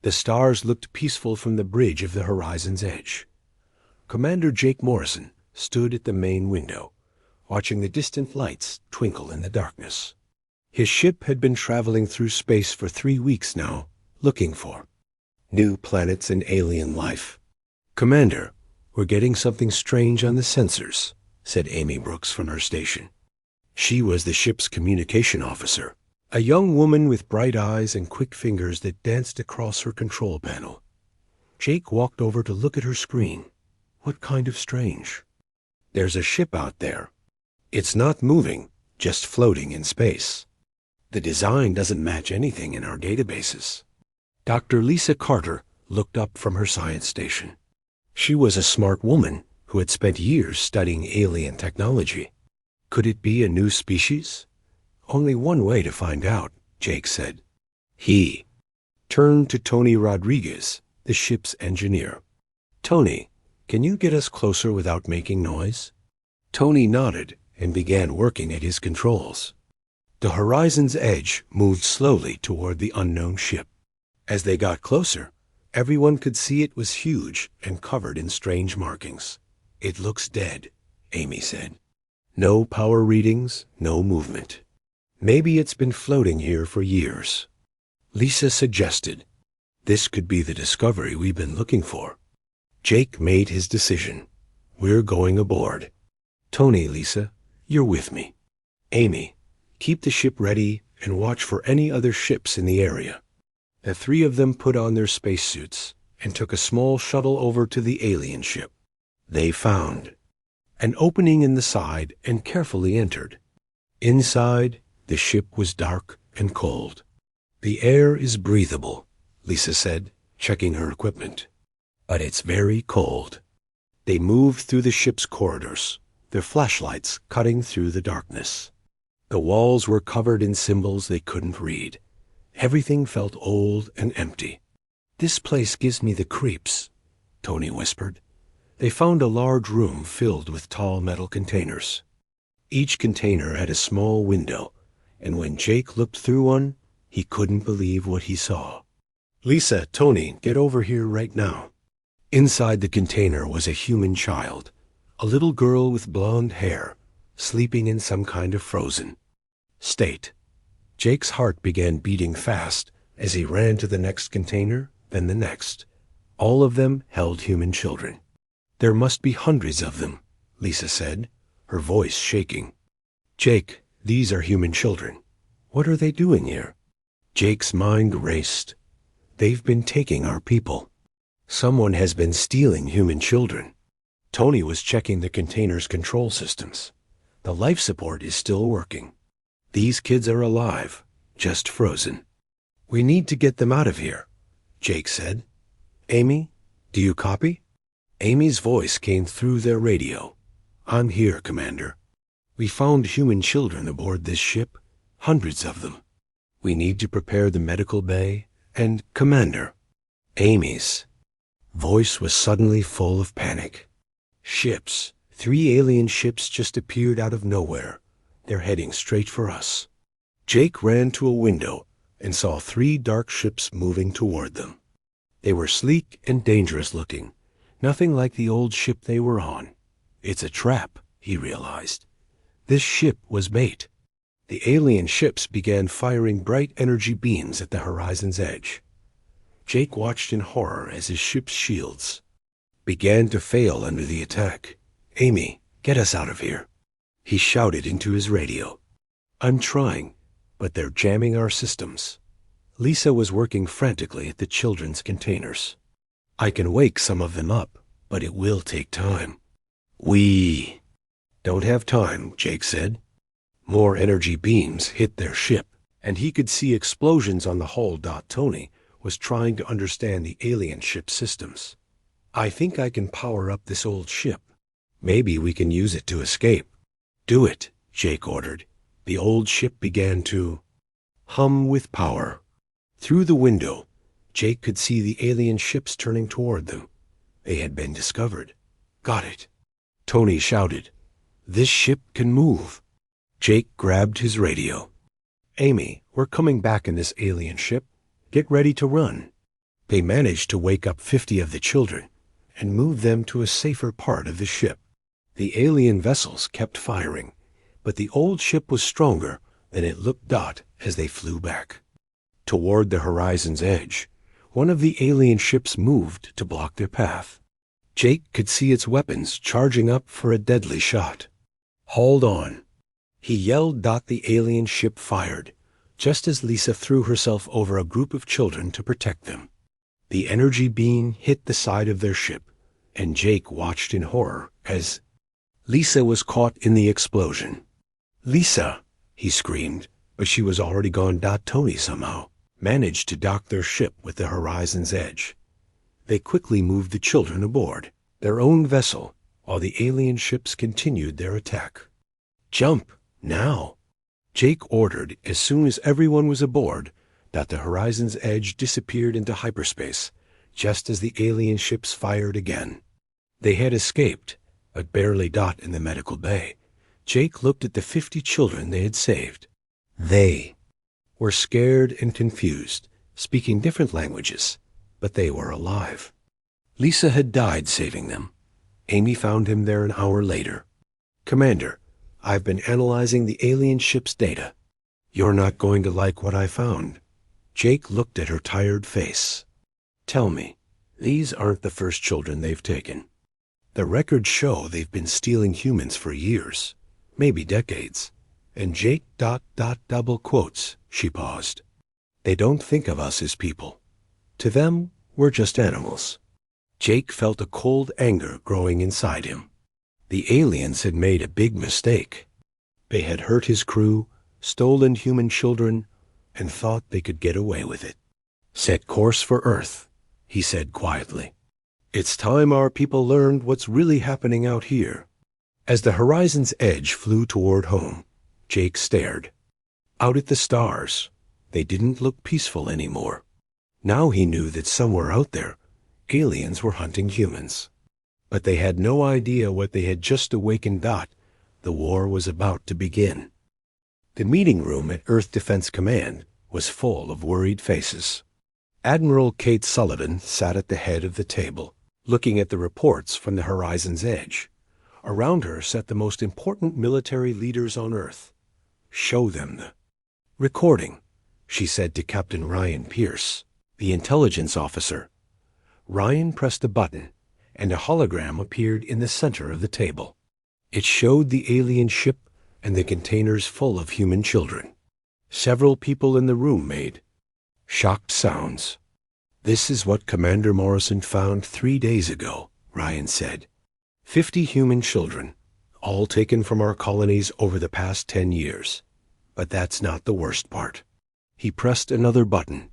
The stars looked peaceful from the bridge of the horizon's edge. Commander Jake Morrison stood at the main window, watching the distant lights twinkle in the darkness. His ship had been traveling through space for 3 weeks now, looking for new planets and alien life. "Commander, we're getting something strange on the sensors," said Amy Brooks from her station. She was the ship's communication officer, a young woman with bright eyes and quick fingers that danced across her control panel. Jake walked over to look at her screen. What kind of strange? "There's a ship out there. It's not moving, just floating in space. The design doesn't match anything in our databases." Dr. Lisa Carter looked up from her science station. She was a smart woman who had spent years studying alien technology. Could it be a new species? Only one way to find out, Jake said. He turned to Tony Rodriguez, the ship's engineer. "Tony, can you get us closer without making noise?" Tony nodded and began working at his controls. The horizon's edge moved slowly toward the unknown ship. As they got closer, everyone could see it was huge and covered in strange markings. "It looks dead," Amy said. "No power readings, no movement. Maybe it's been floating here for years." Lisa suggested, "This could be the discovery we've been looking for." Jake made his decision. "We're going aboard. Tony, Lisa, you're with me. Amy, keep the ship ready and watch for any other ships in the area." The three of them put on their spacesuits and took a small shuttle over to the alien ship. They found an opening in the side and carefully entered. Inside, the ship was dark and cold. "The air is breathable," Lisa said, checking her equipment. "But it's very cold." They moved through the ship's corridors, their flashlights cutting through the darkness. The walls were covered in symbols they couldn't read. Everything felt old and empty. "This place gives me the creeps," Tony whispered. They found a large room filled with tall metal containers. Each container had a small window, and when Jake looked through one, he couldn't believe what he saw. "Lisa, Tony, get over here right now." Inside the container was a human child, a little girl with blonde hair, sleeping in some kind of frozen state. Jake's heart began beating fast as he ran to the next container, then the next. All of them held human children. "There must be hundreds of them," Lisa said, her voice shaking. "Jake, these are human children. What are they doing here?" Jake's mind raced. "They've been taking our people. Someone has been stealing human children." Tony was checking the container's control systems. The life support is still working. "These kids are alive, just frozen. We need to get them out of here," Jake said. "Amy, do you copy?" Amy's voice came through their radio. "I'm here, Commander. We found human children aboard this ship, hundreds of them. We need to prepare the medical bay and, Commander." Amy's voice was suddenly full of panic. "Ships. 3 alien ships just appeared out of nowhere. They're heading straight for us." Jake ran to a window and saw 3 dark ships moving toward them. They were sleek and dangerous looking, nothing like the old ship they were on. "It's a trap," he realized. This ship was bait. The alien ships began firing bright energy beams at the horizon's edge. Jake watched in horror as his ship's shields began to fail under the attack. "Amy, get us out of here," he shouted into his radio. "I'm trying, but they're jamming our systems." Lisa was working frantically at the children's containers. "I can wake some of them up, but it will take time." "We don't have time," Jake said. More energy beams hit their ship, and he could see explosions on the hull. Tony was trying to understand the alien ship systems. "I think I can power up this old ship. Maybe we can use it to escape." "Do it," Jake ordered. The old ship began to hum with power. Through the window, Jake could see the alien ships turning toward them. They had been discovered. "Got it," Tony shouted. "This ship can move." Jake grabbed his radio. "Amy, we're coming back in this alien ship. Get ready to run." They managed to wake up 50 of the children and move them to a safer part of the ship. The alien vessels kept firing, but the old ship was stronger than it looked as they flew back. Toward the horizon's edge, one of the alien ships moved to block their path. Jake could see its weapons charging up for a deadly shot. "Hold on!" he yelled. The alien ship fired, just as Lisa threw herself over a group of children to protect them. The energy beam hit the side of their ship, and Jake watched in horror as Lisa was caught in the explosion. "Lisa!" he screamed, but she was already gone. Tony somehow managed to dock their ship with the horizon's edge. They quickly moved the children aboard their own vessel while the alien ships continued their attack. "Jump, now!" Jake ordered as soon as everyone was aboard. The horizon's edge disappeared into hyperspace, just as the alien ships fired again. They had escaped, but barely in the medical bay. Jake looked at the 50 children they had saved. They were scared and confused, speaking different languages, but they were alive. Lisa had died saving them. Amy found him there an hour later. "Commander, I've been analyzing the alien ship's data. You're not going to like what I found." Jake looked at her tired face. "Tell me, these aren't the first children they've taken. The records show they've been stealing humans for years, maybe decades." And Jake ... double quotes. She paused. "They don't think of us as people. To them, we're just animals." Jake felt a cold anger growing inside him. The aliens had made a big mistake. They had hurt his crew, stolen human children, and thought they could get away with it. "Set course for Earth," he said quietly. "It's time our people learned what's really happening out here." As the horizon's edge flew toward home, Jake stared. Out at the stars, they didn't look peaceful anymore. Now he knew that somewhere out there, aliens were hunting humans. But they had no idea what they had just awakened. The war was about to begin. The meeting room at Earth Defense Command was full of worried faces. Admiral Kate Sullivan sat at the head of the table, looking at the reports from the horizon's edge. Around her sat the most important military leaders on Earth. "Show them the recording," she said to Captain Ryan Pierce, the intelligence officer. Ryan pressed a button, and a hologram appeared in the center of the table. It showed the alien ship and the containers full of human children. Several people in the room made shocked sounds. "This is what Commander Morrison found 3 days ago," Ryan said. 50 human children, all taken from our colonies over the past 10 years. But that's not the worst part." He pressed another button,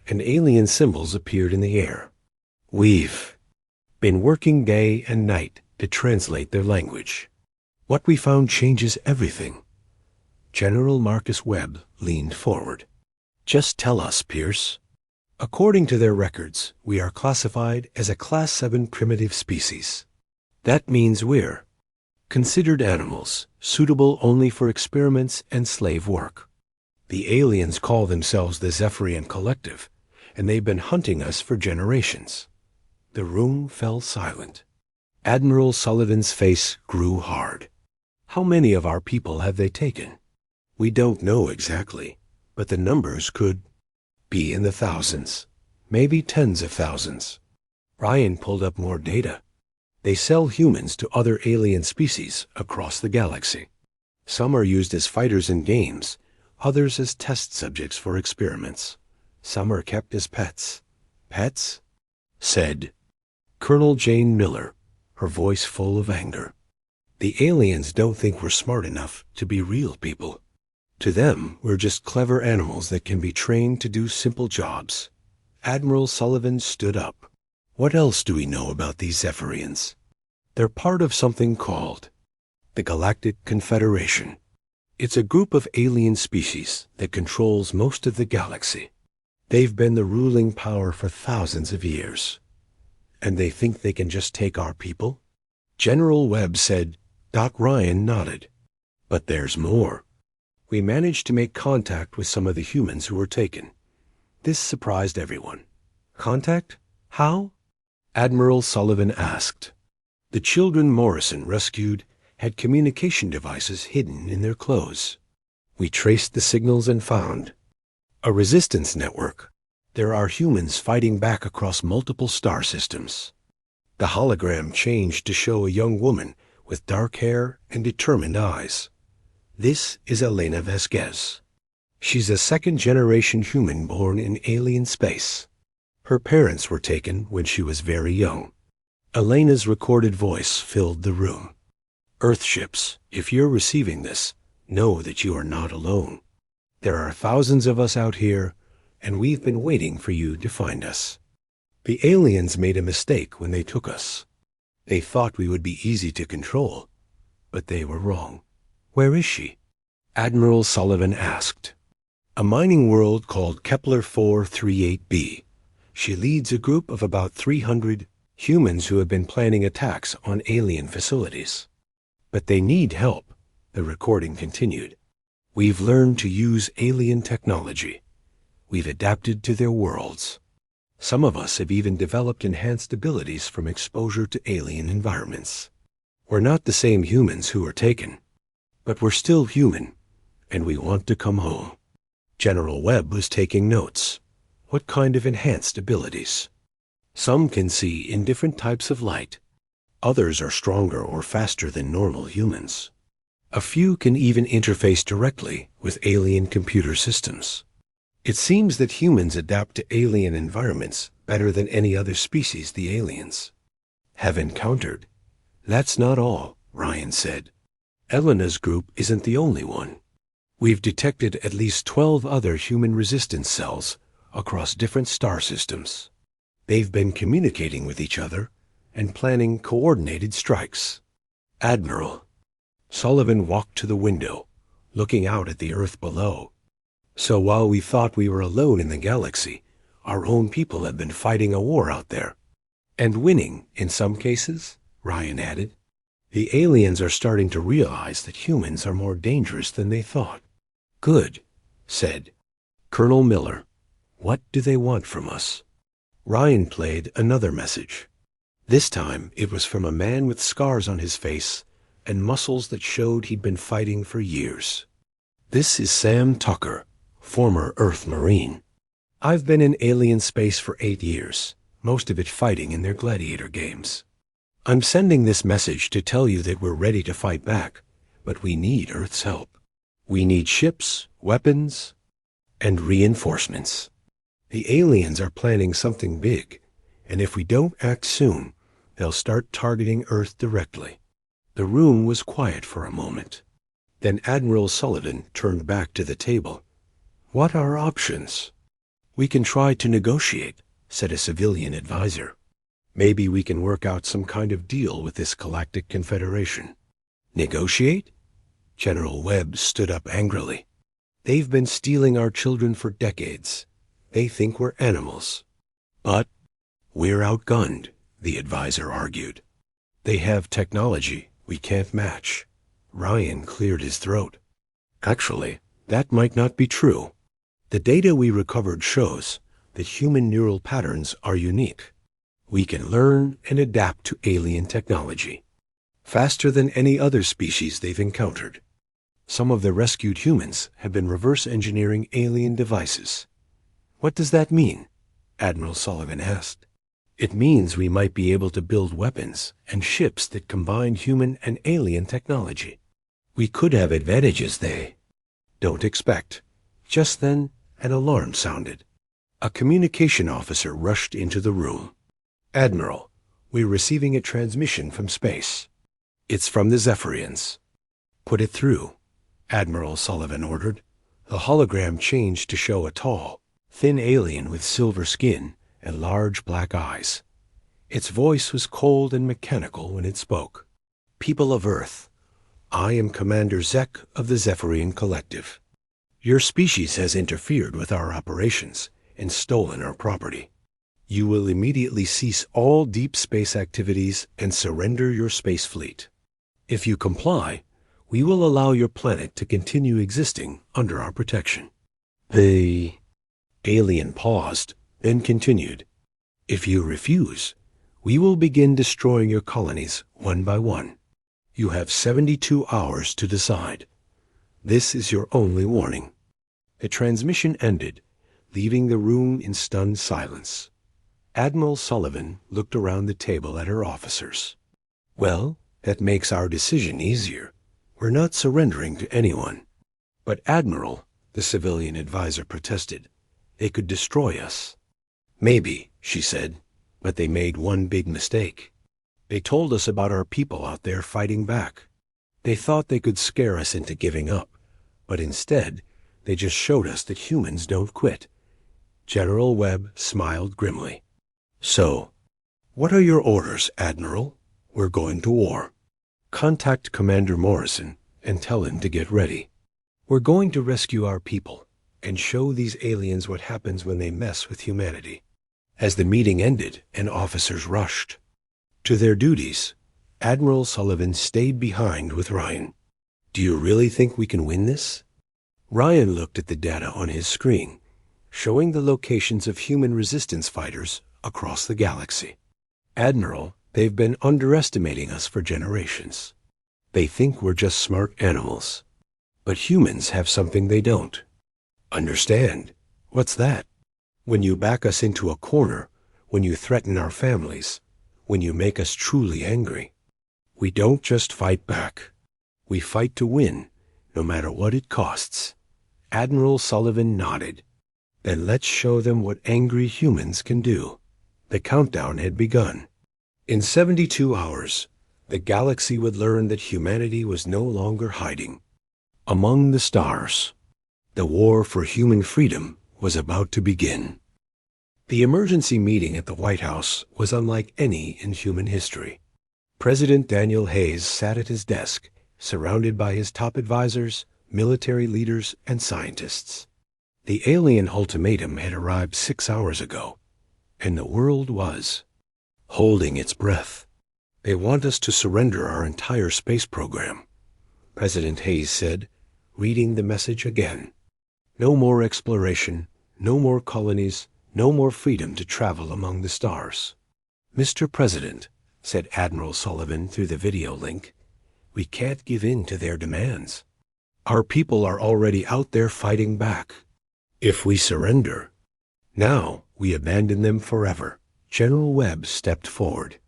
and alien symbols appeared in the air. "We've been working day and night to translate their language. What we found changes everything." General Marcus Webb leaned forward. "Just tell us, Pierce. According to their records, we are classified as a Class 7 primitive species. That means we're considered animals, suitable only for experiments and slave work. The aliens call themselves the Zephyrian Collective, and they've been hunting us for generations." The room fell silent. Admiral Sullivan's face grew hard. "How many of our people have they taken?" "We don't know exactly, but the numbers could be in the thousands, maybe tens of thousands." Ryan pulled up more data. "They sell humans to other alien species across the galaxy. Some are used as fighters in games, others as test subjects for experiments. Some are kept as pets." "Pets?" said Colonel Jane Miller, her voice full of anger. "The aliens don't think we're smart enough to be real people. To them, we're just clever animals that can be trained to do simple jobs." Admiral Sullivan stood up. "What else do we know about these Zephyrians?" "They're part of something called the Galactic Confederation. It's a group of alien species that controls most of the galaxy. They've been the ruling power for thousands of years. And they think they can just take our people?" General Webb said. Ryan nodded. "But there's more. We managed to make contact with some of the humans who were taken. This surprised everyone. Contact? How? Admiral Sullivan asked. The children Morrison rescued had communication devices hidden in their clothes. We traced the signals and found a resistance network. There are humans fighting back across multiple star systems. The hologram changed to show a young woman with dark hair and determined eyes. This is Elena Vasquez. She's a second-generation human born in alien space. Her parents were taken when she was very young. Elena's recorded voice filled the room. Earthships, if you're receiving this, know that you are not alone. There are thousands of us out here, and we've been waiting for you to find us. The aliens made a mistake when they took us. They thought we would be easy to control, but they were wrong. Where is she? Admiral Sullivan asked. A mining world called Kepler 438b. She leads a group of about 300 humans who have been planning attacks on alien facilities. But they need help, the recording continued. We've learned to use alien technology. We've adapted to their worlds. Some of us have even developed enhanced abilities from exposure to alien environments. We're not the same humans who were taken, but we're still human, and we want to come home. General Webb was taking notes. What kind of enhanced abilities? Some can see in different types of light. Others are stronger or faster than normal humans. A few can even interface directly with alien computer systems. It seems that humans adapt to alien environments better than any other species the aliens have encountered. That's not all, Ryan said. Elena's group isn't the only one. We've detected at least 12 other human resistance cells across different star systems. They've been communicating with each other and planning coordinated strikes. Admiral. Sullivan walked to the window, looking out at the Earth below. So while we thought we were alone in the galaxy, our own people have been fighting a war out there. And winning, in some cases, Ryan added. The aliens are starting to realize that humans are more dangerous than they thought. Good, said Colonel Miller. What do they want from us? Ryan played another message. This time it was from a man with scars on his face and muscles that showed he'd been fighting for years. This is Sam Tucker, former Earth Marine. I've been in alien space for 8 years, most of it fighting in their gladiator games. I'm sending this message to tell you that we're ready to fight back, but we need Earth's help. We need ships, weapons, and reinforcements. The aliens are planning something big, and if we don't act soon, they'll start targeting Earth directly. The room was quiet for a moment. Then Admiral Sullivan turned back to the table. What are options? We can try to negotiate, said a civilian advisor. Maybe we can work out some kind of deal with this Galactic Confederation. Negotiate? General Webb stood up angrily. They've been stealing our children for decades. They think we're animals. But we're outgunned, the advisor argued. They have technology we can't match. Ryan cleared his throat. Actually, that might not be true. The data we recovered shows that human neural patterns are unique. We can learn and adapt to alien technology faster than any other species they've encountered. Some of the rescued humans have been reverse engineering alien devices. What does that mean? Admiral Sullivan asked. It means we might be able to build weapons and ships that combine human and alien technology. We could have advantages they don't expect. Just then, an alarm sounded. A communication officer rushed into the room. Admiral, we're receiving a transmission from space. It's from the Zephyrians. Put it through, Admiral Sullivan ordered. The hologram changed to show a tall, thin alien with silver skin and large black eyes. Its voice was cold and mechanical when it spoke. People of Earth, I am Commander Zek of the Zephyrian Collective. Your species has interfered with our operations and stolen our property. You will immediately cease all deep space activities and surrender your space fleet. If you comply, we will allow your planet to continue existing under our protection. The alien paused, then continued. If you refuse, we will begin destroying your colonies one by one. You have 72 hours to decide. This is your only warning." The transmission ended, leaving the room in stunned silence. Admiral Sullivan looked around the table at her officers. "Well, that makes our decision easier. We're not surrendering to anyone." "But Admiral," the civilian advisor protested, "they could destroy us." "Maybe," she said, "but they made one big mistake. They told us about our people out there fighting back. They thought they could scare us into giving up, but instead they just showed us that humans don't quit." General Webb smiled grimly. "So, what are your orders, Admiral? We're going to war. Contact Commander Morrison and tell him to get ready. We're going to rescue our people and show these aliens what happens when they mess with humanity." As the meeting ended and officers rushed to their duties, Admiral Sullivan stayed behind with Ryan. "Do you really think we can win this?" Ryan looked at the data on his screen, showing the locations of human resistance fighters across the galaxy. "Admiral, they've been underestimating us for generations. They think we're just smart animals. But humans have something they don't." "Understand? What's that?" "When you back us into a corner, when you threaten our families, when you make us truly angry, we don't just fight back. We fight to win, no matter what it costs." Admiral Sullivan nodded. "Then let's show them what angry humans can do." The countdown had begun. In 72 hours, the galaxy would learn that humanity was no longer hiding. Among the stars, the war for human freedom was about to begin. The emergency meeting at the White House was unlike any in human history. President Daniel Hayes sat at his desk, surrounded by his top advisors, military leaders, and scientists. The alien ultimatum had arrived 6 hours ago, and the world was holding its breath. "They want us to surrender our entire space program," President Hayes said, reading the message again. "No more exploration, no more colonies, no more freedom to travel among the stars." "Mr. President," said Admiral Sullivan through the video link, "we can't give in to their demands. Our people are already out there fighting back. If we surrender, now we abandon them forever." General Webb stepped forward.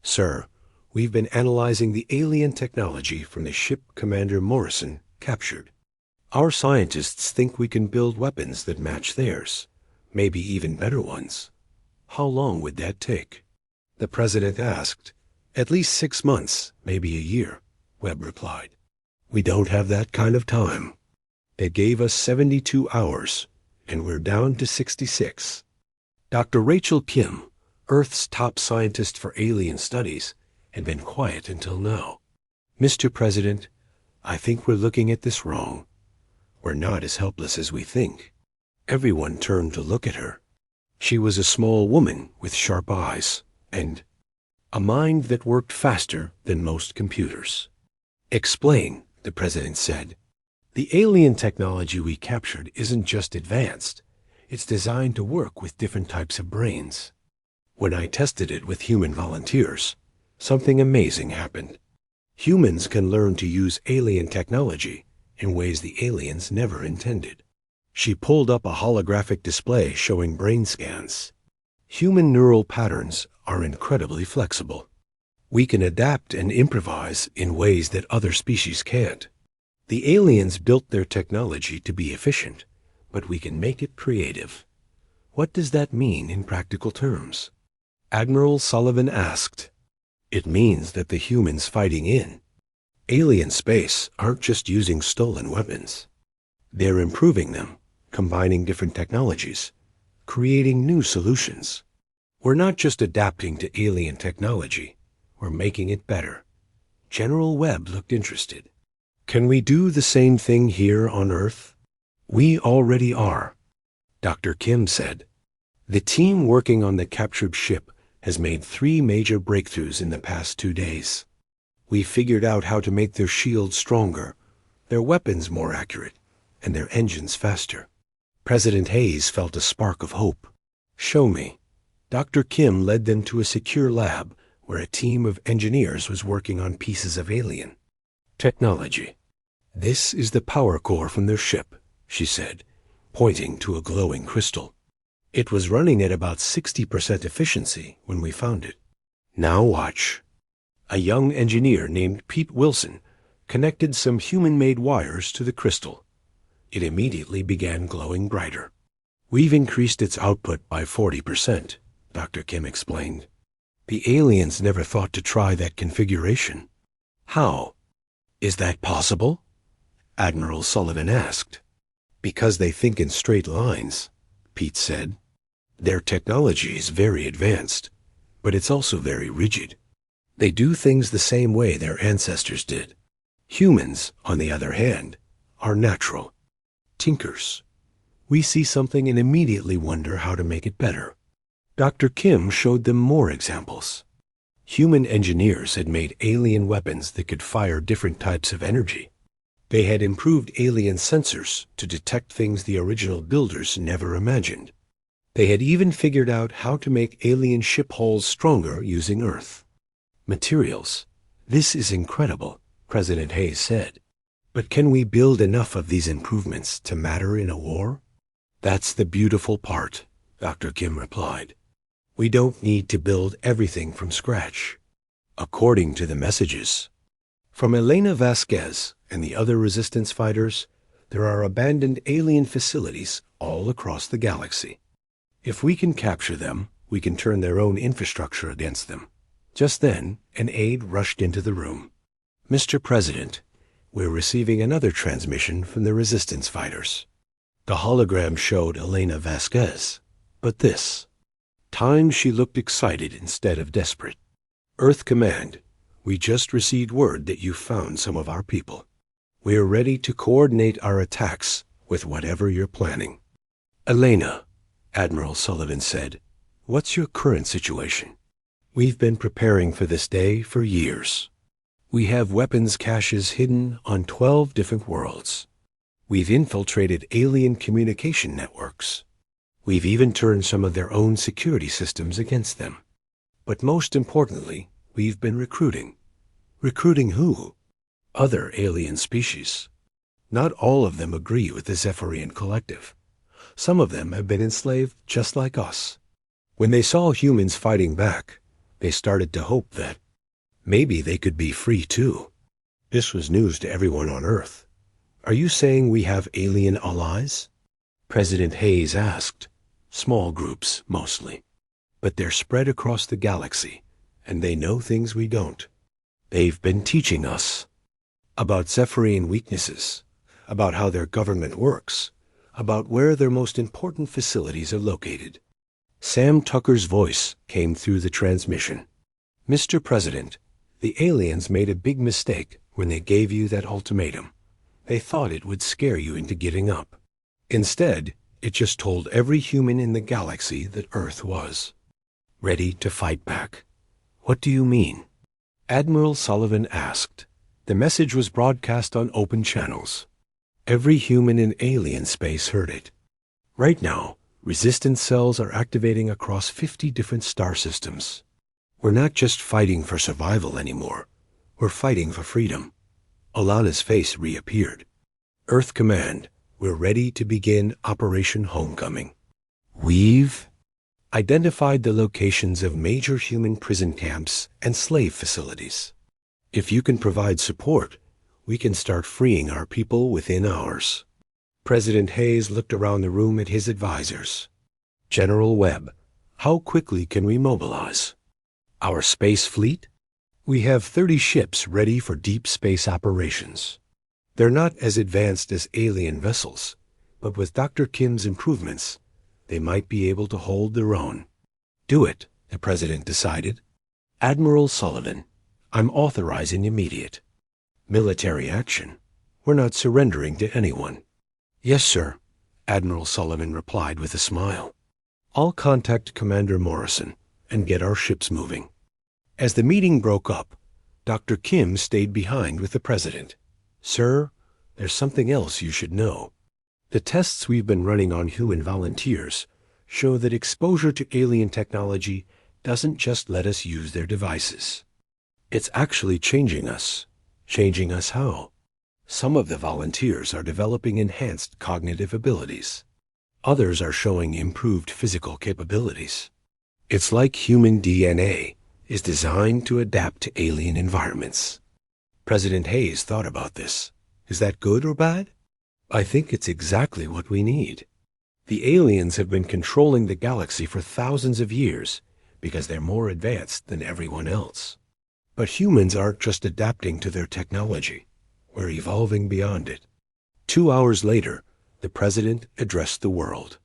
"Sir, we've been analyzing the alien technology from the ship Commander Morrison captured. Our scientists think we can build weapons that match theirs, maybe even better ones. How long would that take?" the President asked. "At least 6 months, maybe a year," Webb replied. "We don't have that kind of time. They gave us 72 hours, and we're down to 66. Dr. Rachel Kim, Earth's top scientist for alien studies, had been quiet until now. "Mr. President, I think we're looking at this wrong. We're not as helpless as we think." Everyone turned to look at her. She was a small woman with sharp eyes and a mind that worked faster than most computers. "Explain," the President said. "The alien technology we captured isn't just advanced. It's designed to work with different types of brains. When I tested it with human volunteers, something amazing happened. Humans can learn to use alien technology in ways the aliens never intended." She pulled up a holographic display showing brain scans. "Human neural patterns are incredibly flexible. We can adapt and improvise in ways that other species can't. The aliens built their technology to be efficient, but we can make it creative." "What does that mean in practical terms?" Admiral Sullivan asked. "It means that the humans fighting in alien space aren't just using stolen weapons. They're improving them, combining different technologies, creating new solutions. We're not just adapting to alien technology, we're making it better." General Webb looked interested. "Can we do the same thing here on Earth?" "We already are," Dr. Kim said. "The team working on the captured ship has made 3 major breakthroughs in the past 2 days. We figured out how to make their shields stronger, their weapons more accurate, and their engines faster." President Hayes felt a spark of hope. "Show me." Dr. Kim led them to a secure lab where a team of engineers was working on pieces of alien technology. "This is the power core from their ship," she said, pointing to a glowing crystal. "It was running at about 60% efficiency when we found it. Now watch." A young engineer named Pete Wilson connected some human-made wires to the crystal. It immediately began glowing brighter. "We've increased its output by 40%, Dr. Kim explained. "The aliens never thought to try that configuration." "How? Is that possible?" Admiral Sullivan asked. "Because they think in straight lines," Pete said. "Their technology is very advanced, but it's also very rigid. They do things the same way their ancestors did. Humans, on the other hand, are natural tinkers. We see something and immediately wonder how to make it better." Dr. Kim showed them more examples. Human engineers had made alien weapons that could fire different types of energy. They had improved alien sensors to detect things the original builders never imagined. They had even figured out how to make alien ship hulls stronger using Earth materials. "This is incredible," President Hayes said. "But can we build enough of these improvements to matter in a war?" "That's the beautiful part," Dr. Kim replied. "We don't need to build everything from scratch." According to the messages from Elena Vasquez and the other resistance fighters, there are abandoned alien facilities all across the galaxy. If we can capture them, we can turn their own infrastructure against them. Just then, an aide rushed into the room. "Mr. President, we're receiving another transmission from the resistance fighters." The hologram showed Elena Vasquez, but this time she looked excited instead of desperate. "Earth Command, we just received word that you found some of our people. We're ready to coordinate our attacks with whatever you're planning." "Elena," Admiral Sullivan said, "what's your current situation?" "We've been preparing for this day for years. We have weapons caches hidden on 12 different worlds. We've infiltrated alien communication networks. We've even turned some of their own security systems against them. But most importantly, we've been recruiting." "Recruiting who?" "Other alien species. Not all of them agree with the Zephyrian Collective. Some of them have been enslaved just like us. When they saw humans fighting back, they started to hope that maybe they could be free too." This was news to everyone on Earth. "Are you saying we have alien allies?" President Hayes asked. "Small groups, mostly. But they're spread across the galaxy, and they know things we don't. They've been teaching us about Zephyrian weaknesses, about how their government works, about where their most important facilities are located." Sam Tucker's voice came through the transmission. "Mr. President, the aliens made a big mistake when they gave you that ultimatum. They thought it would scare you into giving up. Instead, it just told every human in the galaxy that Earth was ready to fight back." "What do you mean?" Admiral Sullivan asked. The message was broadcast on open channels. Every human in alien space heard it. Right now, resistance cells are activating across 50 different star systems. We're not just fighting for survival anymore. We're fighting for freedom. Alana's face reappeared. "Earth Command, we're ready to begin Operation Homecoming. We've identified the locations of major human prison camps and slave facilities. If you can provide support, we can start freeing our people within hours." President Hayes looked around the room at his advisors. "General Webb, how quickly can we mobilize?" "Our space fleet? We have 30 ships ready for deep space operations. They're not as advanced as alien vessels, but with Dr. Kim's improvements, they might be able to hold their own." "Do it," the president decided. "Admiral Sullivan, I'm authorizing immediate military action. We're not surrendering to anyone." "Yes, sir," Admiral Sullivan replied with a smile. "I'll contact Commander Morrison and get our ships moving." As the meeting broke up, Dr. Kim stayed behind with the president. "Sir, there's something else you should know. The tests we've been running on human volunteers show that exposure to alien technology doesn't just let us use their devices. It's actually changing us. Changing us how? Some of the volunteers are developing enhanced cognitive abilities. Others are showing improved physical capabilities. It's like human DNA is designed to adapt to alien environments. President Hayes thought about this. Is that good or bad? I think it's exactly what we need. The aliens have been controlling the galaxy for thousands of years because they're more advanced than everyone else. But humans aren't just adapting to their technology. We're evolving beyond it. 2 hours later, the president addressed the world.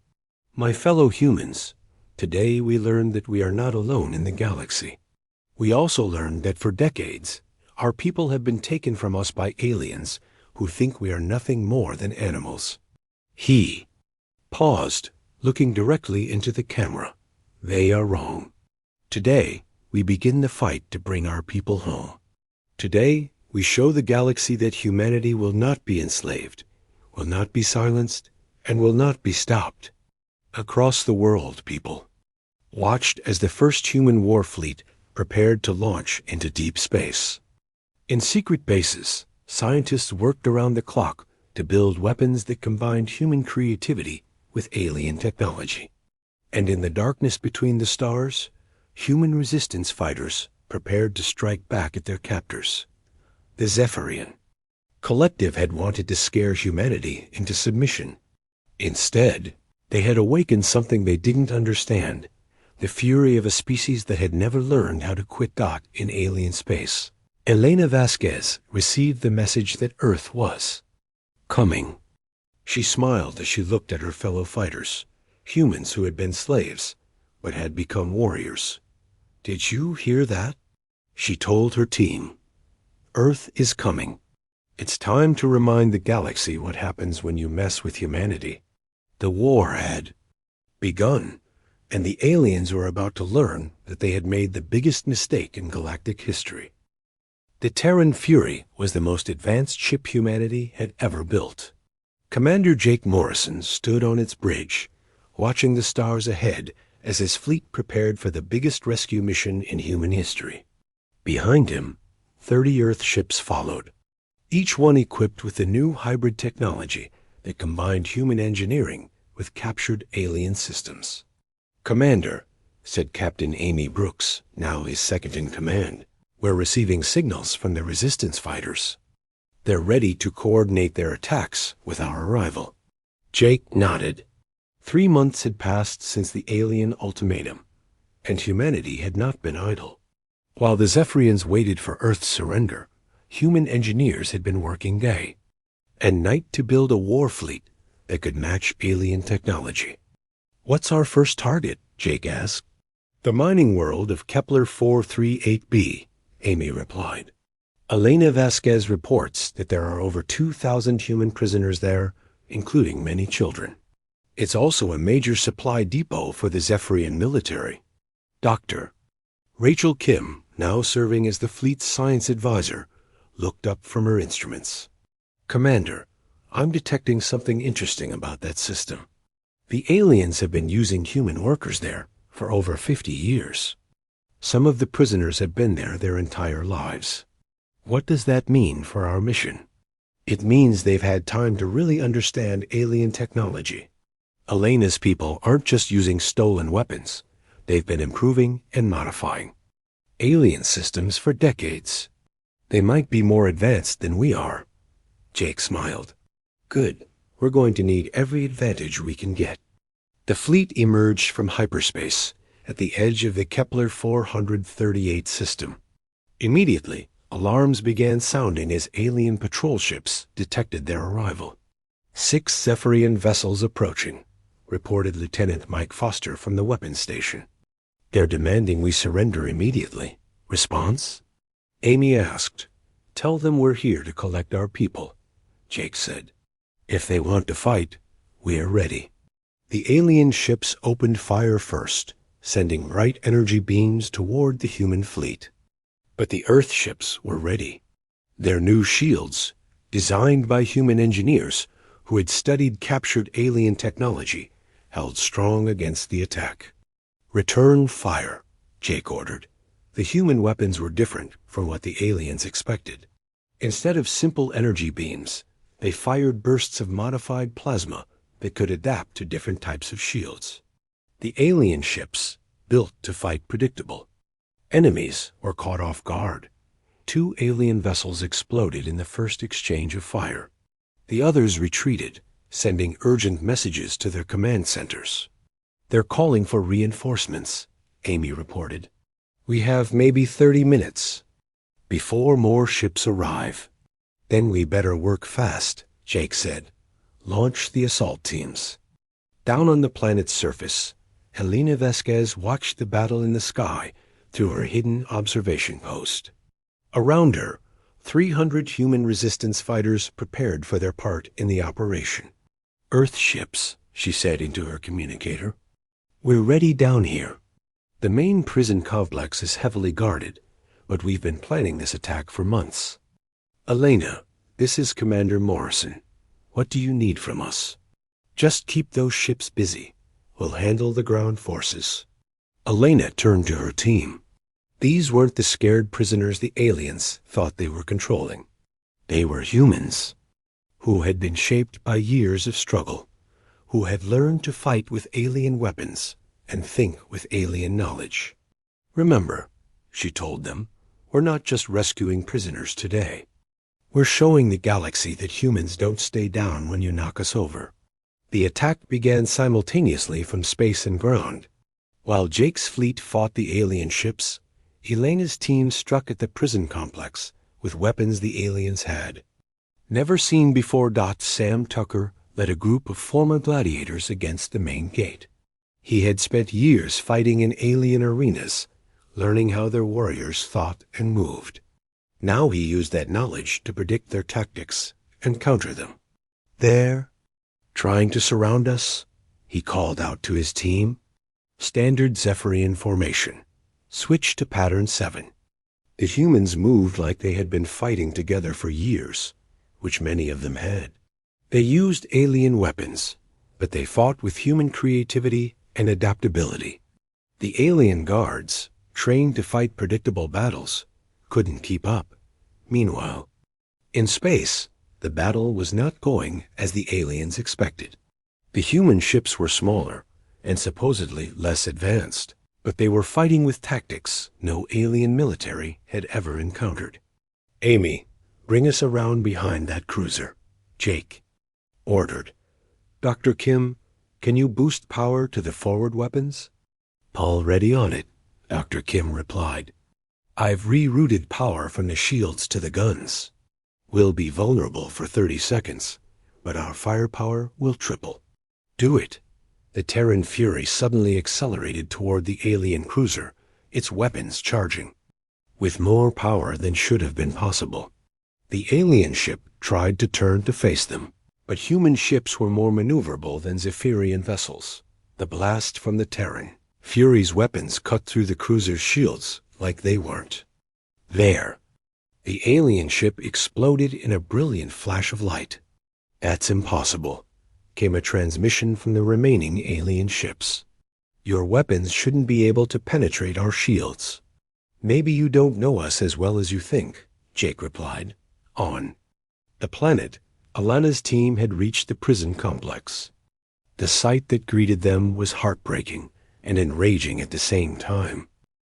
My fellow humans, today we learned that we are not alone in the galaxy. We also learned that for decades, our people have been taken from us by aliens who think we are nothing more than animals. He paused, looking directly into the camera. They are wrong. Today, we begin the fight to bring our people home. Today, we show the galaxy that humanity will not be enslaved, will not be silenced, and will not be stopped. Across the world, people watched as the first human war fleet prepared to launch into deep space. In secret bases, scientists worked around the clock to build weapons that combined human creativity with alien technology. And in the darkness between the stars, human resistance fighters prepared to strike back at their captors. The Zephyrian Collective had wanted to scare humanity into submission. Instead, they had awakened something they didn't understand, the fury of a species that had never learned how to quit dot in alien space. Elena Vasquez received the message that Earth was coming. She smiled as she looked at her fellow fighters, humans who had been slaves, but had become warriors. Did you hear that? She told her team. Earth is coming. It's time to remind the galaxy what happens when you mess with humanity. The war had begun, and the aliens were about to learn that they had made the biggest mistake in galactic history. The Terran Fury was the most advanced ship humanity had ever built. Commander Jake Morrison stood on its bridge, watching the stars ahead as his fleet prepared for the biggest rescue mission in human history. Behind him, 30 Earth ships followed, each one equipped with the new hybrid technology that combined human engineering with captured alien systems. Commander, said Captain Amy Brooks, now his second in command, we're receiving signals from the resistance fighters. They're ready to coordinate their attacks with our arrival. Jake nodded. 3 months had passed since the alien ultimatum, and humanity had not been idle. While the Zephyrians waited for Earth's surrender, human engineers had been working day and night to build a war fleet that could match alien technology. What's our first target? Jake asked. The mining world of Kepler 438b, Amy replied. Elena Vasquez reports that there are over 2,000 human prisoners there, including many children. It's also a major supply depot for the Zephyrian military. Dr. Rachel Kim, now serving as the fleet's science advisor, looked up from her instruments. Commander, I'm detecting something interesting about that system. The aliens have been using human workers there for over 50 years. Some of the prisoners have been there their entire lives. What does that mean for our mission? It means they've had time to really understand alien technology. Elena's people aren't just using stolen weapons. They've been improving and modifying alien systems for decades. They might be more advanced than we are. Jake smiled. Good. We're going to need every advantage we can get. The fleet emerged from hyperspace at the edge of the Kepler 438 system. Immediately, alarms began sounding as alien patrol ships detected their arrival. 6 Zephyrian vessels approaching, reported Lieutenant Mike Foster from the weapons station. They're demanding we surrender immediately. Response? Amy asked. Tell them we're here to collect our people, Jake said. If they want to fight, we're ready. The alien ships opened fire first, sending bright energy beams toward the human fleet. But the Earth ships were ready. Their new shields, designed by human engineers who had studied captured alien technology, held strong against the attack. "Return fire," Jake ordered. The human weapons were different from what the aliens expected. Instead of simple energy beams, they fired bursts of modified plasma that could adapt to different types of shields. The alien ships, built to fight predictable. Enemies were caught off guard. 2 alien vessels exploded in the first exchange of fire. The others retreated, sending urgent messages to their command centers. "They're calling for reinforcements," Amy reported. "We have maybe 30 minutes before more ships arrive." "Then we better work fast," Jake said. "Launch the assault teams." Down on the planet's surface, Helena Vasquez watched the battle in the sky through her hidden observation post. Around her, 300 human resistance fighters prepared for their part in the operation. "Earth ships," she said into her communicator. "We're ready down here. The main prison complex is heavily guarded, but we've been planning this attack for months. Elena, this is Commander Morrison. What do you need from us?" "Just keep those ships busy. We'll handle the ground forces." Elena turned to her team. These weren't the scared prisoners the aliens thought they were controlling. They were humans who had been shaped by years of struggle, who had learned to fight with alien weapons and think with alien knowledge. "Remember," she told them, "we're not just rescuing prisoners today. We're showing the galaxy that humans don't stay down when you knock us over." The attack began simultaneously from space and ground. While Jake's fleet fought the alien ships, Elena's team struck at the prison complex with weapons the aliens had. Never seen before, Sam Tucker led a group of former gladiators against the main gate. He had spent years fighting in alien arenas, learning how their warriors thought and moved. Now he used that knowledge to predict their tactics and counter them. "There, trying to surround us," he called out to his team. "Standard Zephyrian formation. Switch to pattern 7. The humans moved like they had been fighting together for years, which many of them had. They used alien weapons, but they fought with human creativity and adaptability. The alien guards, trained to fight predictable battles, couldn't keep up. Meanwhile, in space, the battle was not going as the aliens expected. The human ships were smaller and supposedly less advanced, but they were fighting with tactics no alien military had ever encountered. "Amy, bring us around behind that cruiser," Jake ordered. "Dr. Kim, can you boost power to the forward weapons?" "Already on it," Dr. Kim replied. "I've rerouted power from the shields to the guns. We'll be vulnerable for 30 seconds, but our firepower will triple." "Do it." The Terran Fury suddenly accelerated toward the alien cruiser, its weapons charging. With more power than should have been possible, the alien ship tried to turn to face them, but human ships were more maneuverable than Zephyrian vessels. The blast from the Terran Fury's weapons cut through the cruiser's shields like they weren't. There, the alien ship exploded in a brilliant flash of light. "That's impossible," came a transmission from the remaining alien ships. "Your weapons shouldn't be able to penetrate our shields." "Maybe you don't know us as well as you think," Jake replied. On the planet, Alana's team had reached the prison complex. The sight that greeted them was heartbreaking and enraging at the same time.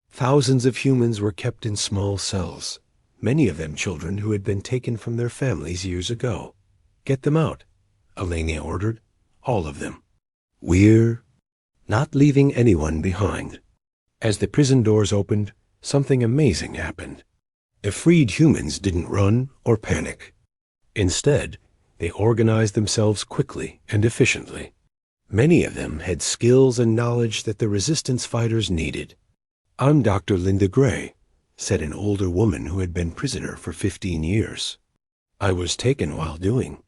Thousands of humans were kept in small cells, many of them children who had been taken from their families years ago. "Get them out," Elena ordered. "All of them. We're not leaving anyone behind." As the prison doors opened, something amazing happened. The freed humans didn't run or panic. Instead, they organized themselves quickly and efficiently. Many of them had skills and knowledge that the resistance fighters needed. "I'm Dr. Linda Gray," said an older woman who had been prisoner for 15 years. "I was taken while doing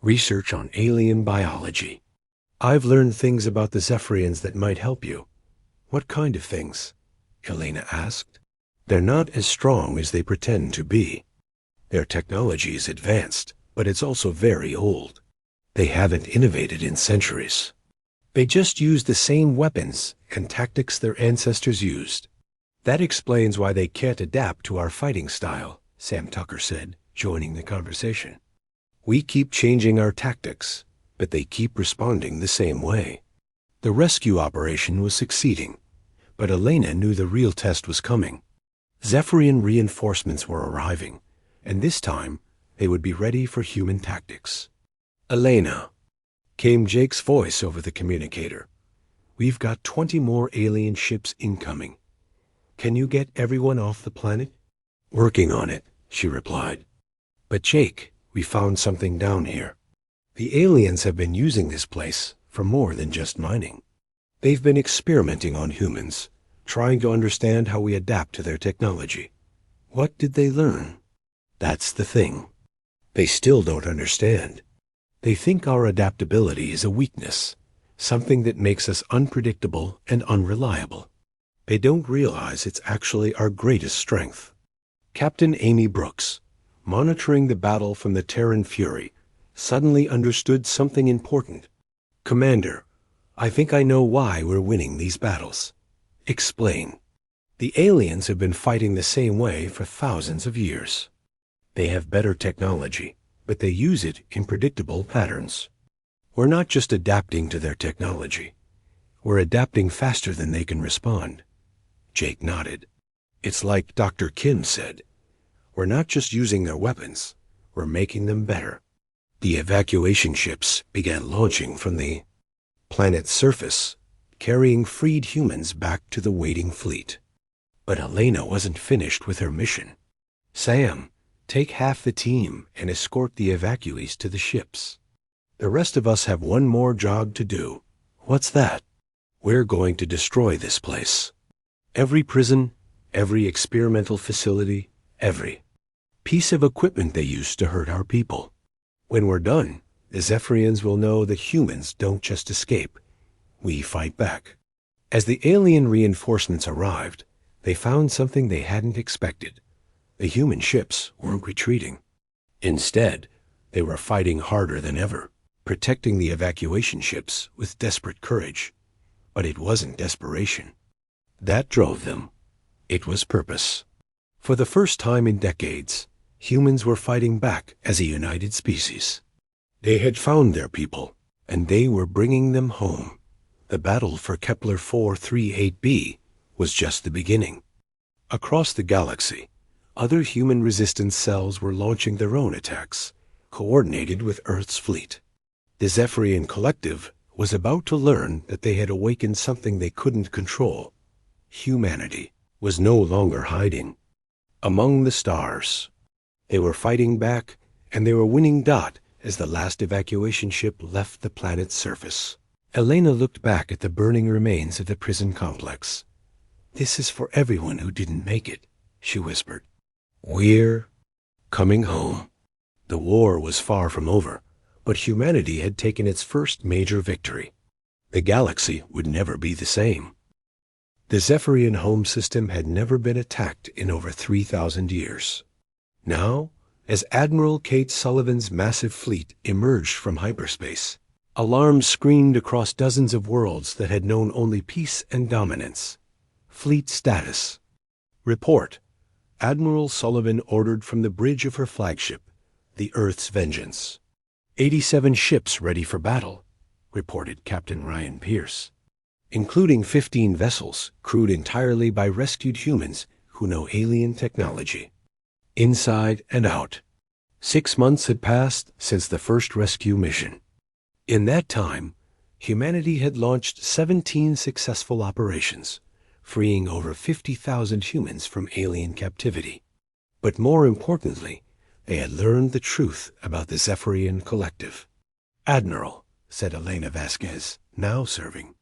research on alien biology. I've learned things about the Zephyrians that might help you." "What kind of things?" Elena asked. "They're not as strong as they pretend to be. Their technology is advanced, but it's also very old. They haven't innovated in centuries. They just used the same weapons and tactics their ancestors used. That explains why they can't adapt to our fighting style, Sam Tucker said, joining the conversation. We keep changing our tactics, but they keep responding the same way. The rescue operation was succeeding, but Elena knew the real test was coming. Zephyrian reinforcements were arriving, and this time they would be ready for human tactics. Elena, came Jake's voice over the communicator. We've got 20 more alien ships incoming. Can you get everyone off the planet? Working on it, she replied. But Jake, we found something down here. The aliens have been using this place for more than just mining. They've been experimenting on humans, trying to understand how we adapt to their technology. What did they learn? That's the thing. They still don't understand. They think our adaptability is a weakness, something that makes us unpredictable and unreliable. They don't realize it's actually our greatest strength. Captain Amy Brooks, monitoring the battle from the Terran Fury, suddenly understood something important. Commander, I think I know why we're winning these battles. Explain. The aliens have been fighting the same way for thousands of years. They have better technology, but they use it in predictable patterns. We're not just adapting to their technology. We're adapting faster than they can respond. Jake nodded. It's like Dr. Kim said. We're not just using their weapons, we're making them better. The evacuation ships began launching from the planet's surface, carrying freed humans back to the waiting fleet. But Elena wasn't finished with her mission. Sam, take half the team and escort the evacuees to the ships. The rest of us have one more job to do. What's that? We're going to destroy this place. Every prison, every experimental facility, every piece of equipment they used to hurt our people. When we're done, the Zephyrians will know that humans don't just escape. We fight back. As the alien reinforcements arrived, they found something they hadn't expected. The human ships weren't retreating. Instead, they were fighting harder than ever, protecting the evacuation ships with desperate courage. But it wasn't desperation. That drove them. It was purpose. For the first time in decades, humans were fighting back as a united species. They had found their people, and they were bringing them home. The battle for Kepler 438b was just the beginning. Across the galaxy, other human resistance cells were launching their own attacks, coordinated with Earth's fleet. The Zephyrian collective was about to learn that they had awakened something they couldn't control. Humanity was no longer hiding. Among the stars, they were fighting back, and they were winning as the last evacuation ship left the planet's surface. Elena looked back at the burning remains of the prison complex. This is for everyone who didn't make it, she whispered. We're coming home. The war was far from over, but humanity had taken its first major victory. The galaxy would never be the same. The Zephyrian home system had never been attacked in over 3,000 years. Now, as Admiral Kate Sullivan's massive fleet emerged from hyperspace, alarms screamed across dozens of worlds that had known only peace and dominance. Fleet status. Report. Admiral Sullivan ordered from the bridge of her flagship, the Earth's Vengeance. 87 ships ready for battle, reported Captain Ryan Pierce, including 15 vessels crewed entirely by rescued humans who know alien technology. Inside and out. 6 months had passed since the first rescue mission. In that time, humanity had launched 17 successful operations, freeing over 50,000 humans from alien captivity. But more importantly, they had learned the truth about the Zephyrian collective. Admiral, said Elena Vasquez, now serving.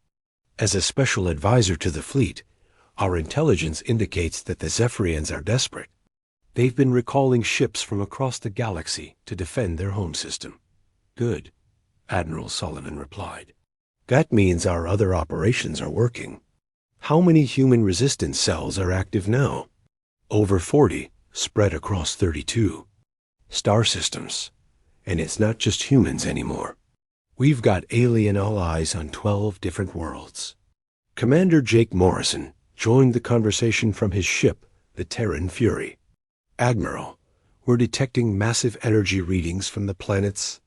As a special advisor to the fleet, our intelligence indicates that the Zephyrians are desperate. They've been recalling ships from across the galaxy to defend their home system. Good, Admiral Sullivan replied. That means our other operations are working. How many human resistance cells are active now? Over 40, spread across 32 star systems. And it's not just humans anymore. We've got alien allies on 12 different worlds. Commander Jake Morrison joined the conversation from his ship, the Terran Fury. Admiral, we're detecting massive energy readings from the planet's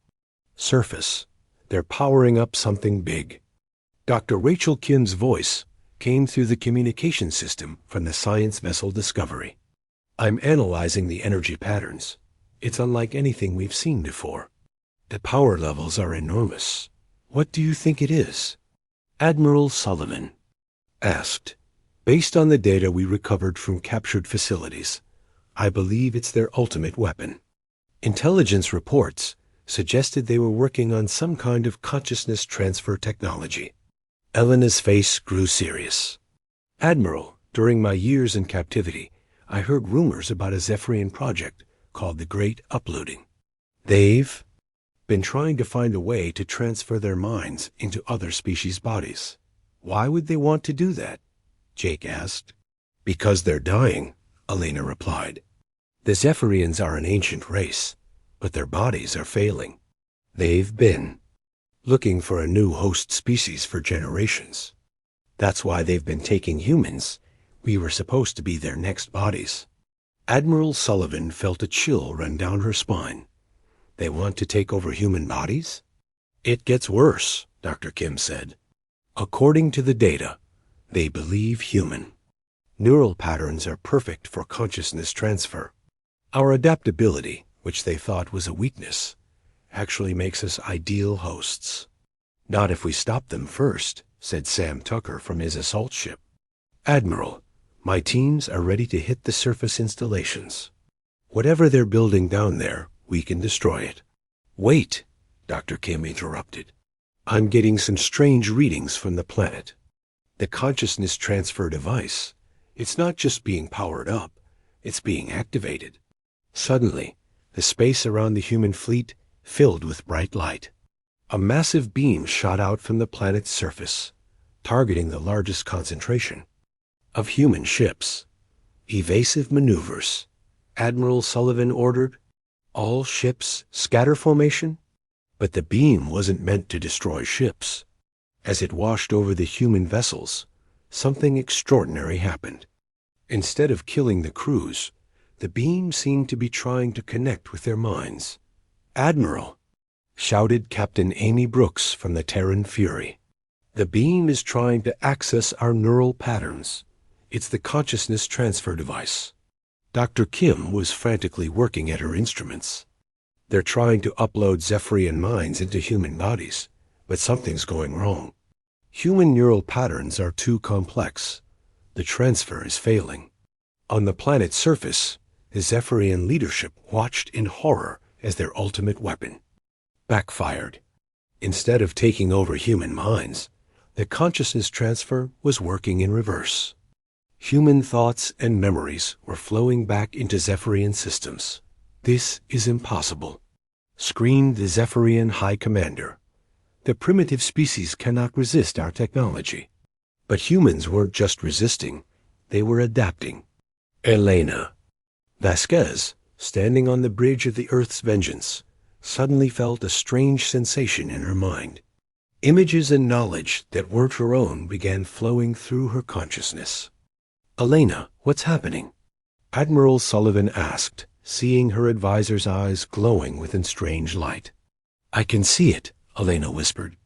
surface. They're powering up something big. Dr. Rachel Kim's voice came through the communication system from the science vessel Discovery. I'm analyzing the energy patterns. It's unlike anything we've seen before. The power levels are enormous. What do you think it is? Admiral Sullivan asked. Based on the data we recovered from captured facilities, I believe it's their ultimate weapon. Intelligence reports suggested they were working on some kind of consciousness transfer technology. Elena's face grew serious. Admiral, during my years in captivity, I heard rumors about a Zephyrian project called the Great Uploading. They've been trying to find a way to transfer their minds into other species' bodies. Why would they want to do that? Jake asked. Because they're dying, Elena replied. The Zephyrians are an ancient race, but their bodies are failing. They've been looking for a new host species for generations. That's why they've been taking humans. We were supposed to be their next bodies. Admiral Sullivan felt a chill run down her spine. They want to take over human bodies? It gets worse, Dr. Kim said. According to the data, they believe human. Neural patterns are perfect for consciousness transfer. Our adaptability, which they thought was a weakness, actually makes us ideal hosts. Not if we stop them first, said Sam Tucker from his assault ship. Admiral, my teams are ready to hit the surface installations. Whatever they're building down there, we can destroy it. Wait, Dr. Kim interrupted. I'm getting some strange readings from the planet. The consciousness transfer device, it's not just being powered up, it's being activated. Suddenly, the space around the human fleet filled with bright light. A massive beam shot out from the planet's surface, targeting the largest concentration of human ships. Evasive maneuvers, Admiral Sullivan ordered. All ships scatter formation? But the beam wasn't meant to destroy ships. As it washed over the human vessels, something extraordinary happened. Instead of killing the crews, the beam seemed to be trying to connect with their minds. Admiral, shouted Captain Amy Brooks from the Terran Fury. The beam is trying to access our neural patterns. It's the consciousness transfer device. Dr. Kim was frantically working at her instruments. They're trying to upload Zephyrian minds into human bodies, but something's going wrong. Human neural patterns are too complex. The transfer is failing. On the planet's surface, the Zephyrian leadership watched in horror as their ultimate weapon backfired. Instead of taking over human minds, the consciousness transfer was working in reverse. Human thoughts and memories were flowing back into Zephyrian systems. This is impossible, screamed the Zephyrian High Commander. The primitive species cannot resist our technology. But humans weren't just resisting, they were adapting. Elena Vasquez, standing on the bridge of the Earth's vengeance, suddenly felt a strange sensation in her mind. Images and knowledge that weren't her own began flowing through her consciousness. Elena, what's happening? Admiral Sullivan asked, seeing her advisor's eyes glowing with a strange light. I can see it, Elena whispered.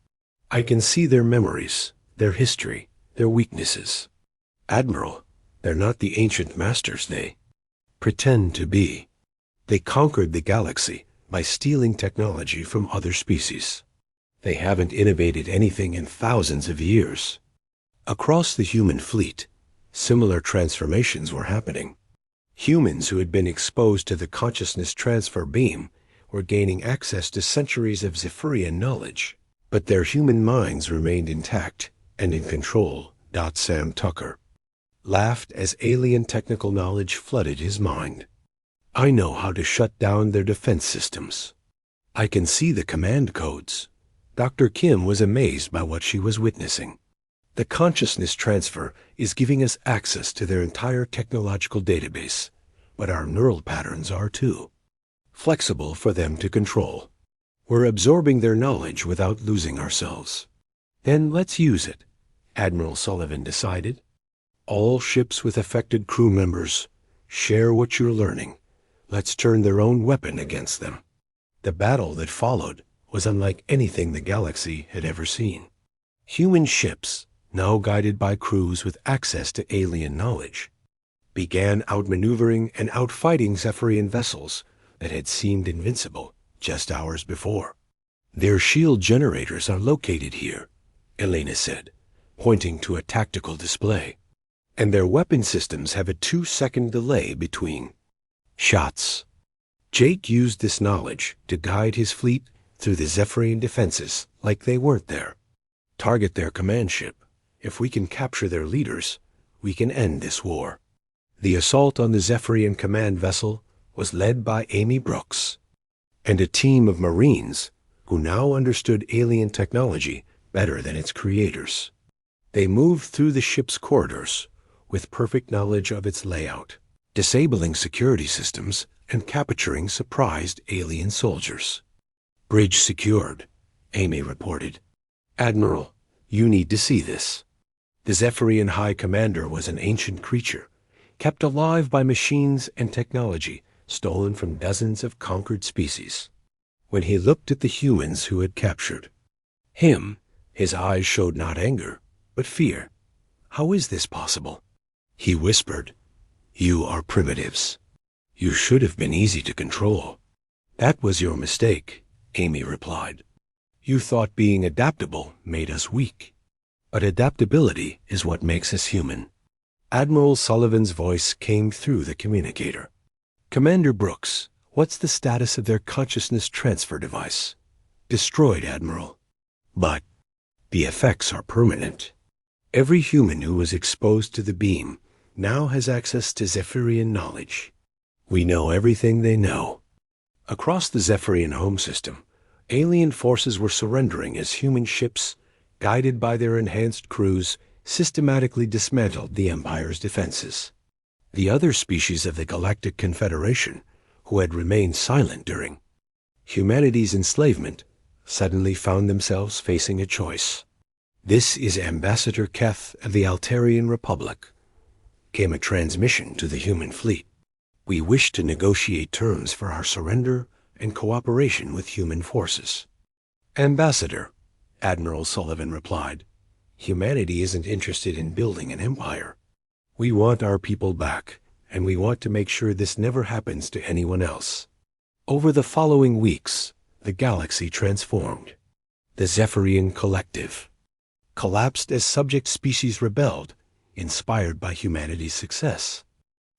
I can see their memories, their history, their weaknesses. Admiral, they're not the ancient masters, they pretend to be. They conquered the galaxy by stealing technology from other species. They haven't innovated anything in thousands of years. Across the human fleet, similar transformations were happening. Humans who had been exposed to the consciousness transfer beam were gaining access to centuries of Zephyrian knowledge, but their human minds remained intact and in control. Sam Tucker laughed as alien technical knowledge flooded his mind. I know how to shut down their defense systems. I can see the command codes. Dr. Kim was amazed by what she was witnessing. The consciousness transfer is giving us access to their entire technological database, but our neural patterns are too flexible for them to control. We're absorbing their knowledge without losing ourselves. Then let's use it, Admiral Sullivan decided. All ships with affected crew members, share what you're learning. Let's turn their own weapon against them. The battle that followed was unlike anything the galaxy had ever seen. Human ships, now guided by crews with access to alien knowledge, began outmaneuvering and outfighting Zephyrian vessels that had seemed invincible just hours before. Their shield generators are located here, Elena said, pointing to a tactical display. And their weapon systems have a 2-second delay between shots. Jake used this knowledge to guide his fleet through the Zephyrian defenses like they weren't there. Target their command ship. If we can capture their leaders, we can end this war. The assault on the Zephyrian command vessel was led by Amy Brooks and a team of Marines who now understood alien technology better than its creators. They moved through the ship's corridors with perfect knowledge of its layout, disabling security systems and capturing surprised alien soldiers. Bridge secured, Amy reported. Admiral, you need to see this. The Zephyrian High Commander was an ancient creature, kept alive by machines and technology stolen from dozens of conquered species. When he looked at the humans who had captured him, his eyes showed not anger, but fear. How is this possible? He whispered, "You are primitives. You should have been easy to control." "That was your mistake," Amy replied. "You thought being adaptable made us weak. But adaptability is what makes us human." Admiral Sullivan's voice came through the communicator. "Commander Brooks, what's the status of their consciousness transfer device?" "Destroyed, Admiral." "But the effects are permanent. Every human who was exposed to the beam now has access to Zephyrian knowledge. We know everything they know." Across the Zephyrian home system, alien forces were surrendering as human ships, guided by their enhanced crews, systematically dismantled the Empire's defenses. The other species of the Galactic Confederation, who had remained silent during humanity's enslavement, suddenly found themselves facing a choice. "This is Ambassador Keth of the Altarian Republic," came a transmission to the human fleet. "We wish to negotiate terms for our surrender and cooperation with human forces." "Ambassador," Admiral Sullivan replied, "humanity isn't interested in building an empire. We want our people back, and we want to make sure this never happens to anyone else." Over the following weeks, the galaxy transformed. The Zephyrian Collective collapsed as subject species rebelled, inspired by humanity's success.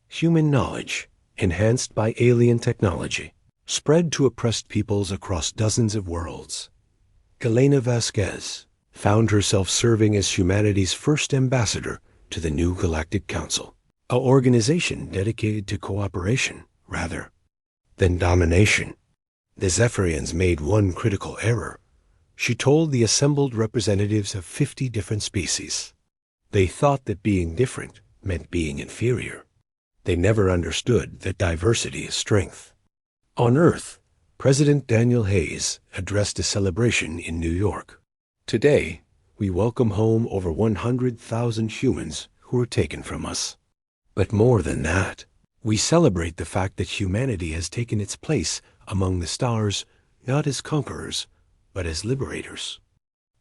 Human knowledge, enhanced by alien technology, spread to oppressed peoples across dozens of worlds. Elena Vasquez found herself serving as humanity's first ambassador to the new Galactic Council, an organization dedicated to cooperation rather than domination. The Zephyrians made one critical error. She told the assembled representatives of 50 different species. They thought that being different meant being inferior. They never understood that diversity is strength. On Earth, President Daniel Hayes addressed a celebration in New York. "Today, we welcome home over 100,000 humans who were taken from us. But more than that, we celebrate the fact that humanity has taken its place among the stars, not as conquerors, but as liberators."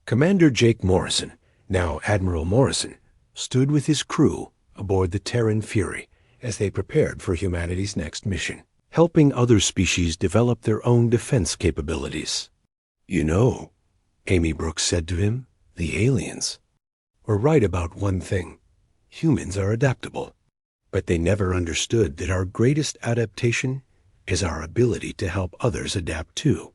Commander Jake Morrison, now Admiral Morrison, stood with his crew aboard the Terran Fury as they prepared for humanity's next mission, helping other species develop their own defense capabilities. "You know," Amy Brooks said to him, "the aliens were right about one thing. Humans are adaptable. But they never understood that our greatest adaptation is our ability to help others adapt too."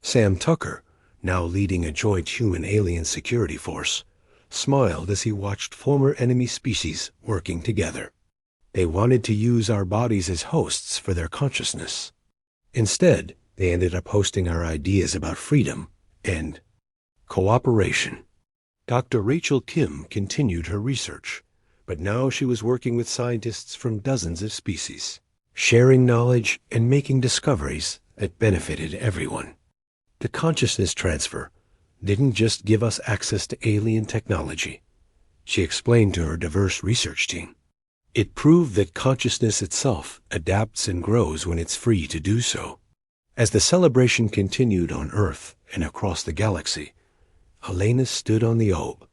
Sam Tucker, now leading a joint human-alien security force, smiled as he watched former enemy species working together. They wanted to use our bodies as hosts for their consciousness. Instead, they ended up hosting our ideas about freedom and cooperation. Dr. Rachel Kim continued her research, but now she was working with scientists from dozens of species, sharing knowledge and making discoveries that benefited everyone. The consciousness transfer didn't just give us access to alien technology, she explained to her diverse research team. It proved that consciousness itself adapts and grows when it's free to do so. As the celebration continued on Earth and across the galaxy, Helena stood on the Awoke,